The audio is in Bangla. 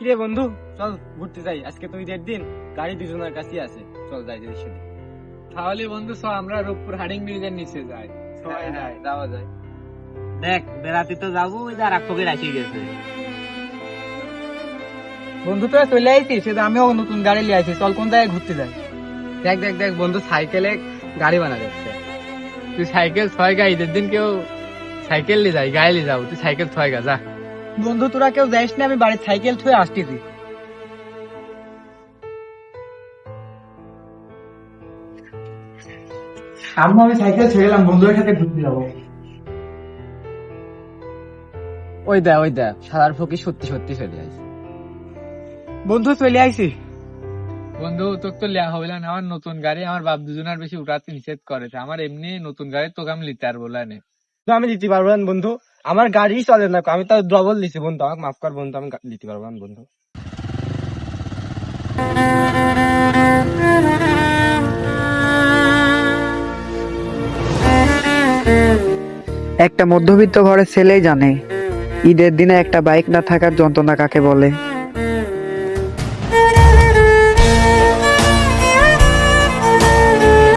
কিরে বন্ধু, চল ঘুরতে যাই। আজকে তো ঈদের দিন, গাড়ি দুজনের কাছেই আছে, চল যাই যদি সেদিন। তাহলে বন্ধু চ আমরা রূপপুর হাডিং ব্রিজের নিচে যাই। সবাই যায়, যাওয়া যায়। দেখ বেড়াতে তো যাবো, ওই যে আর এক ফকির আসি গেছে। বন্ধু তোরা চলে আইছিস, সেটা আমিও নতুন গাড়ি নিয়ে আইছি, চল কোন জায়গায় ঘুরতে যাই। দেখ দেখ দেখ বন্ধু, সাইকেলে গাড়ি বানা যাচ্ছে। তুই সাইকেল ছয় গা, ঈদের দিন কেউ সাইকেল নিয়ে যাই, গাড়ি নিয়ে যাবো, তুই সাইকেল ছয় গা যা। বন্ধু তোরা কেউ যাইস না, আমি বাড়ির সাইকেল থুয়ে আসতেছি। আমি সাইকেল ছেড়ে গেলাম, বন্ধুদের সাথে ঘুরতে যাবো। ওই দেখ সাদার ফকির সত্যি সত্যি চলে আসে। বন্ধু চলে আইছি। বন্ধু তোকে তো লিয়া হবে না, আমার নতুন গাড়ি, আমার বাপ দুজনের বেশি উঠাতে নিষেধ করেছে। আমার এমনি নতুন গাড়ি তোকে আমি লিতে আর বলা নেই। তো আমি দিতে পারবো না বন্ধু, আমার গাড়ি চলে না, আমি তো ডবল দিছি বন্ধু, আমাকে মাফ কর বন্ধু, আমি দিতে পারবো না বন্ধু। একটা মধ্যবিত্ত ঘরের ছেলেই জানে ঈদের দিনে একটা বাইক না থাকার যন্ত্রণা কাকে বলে।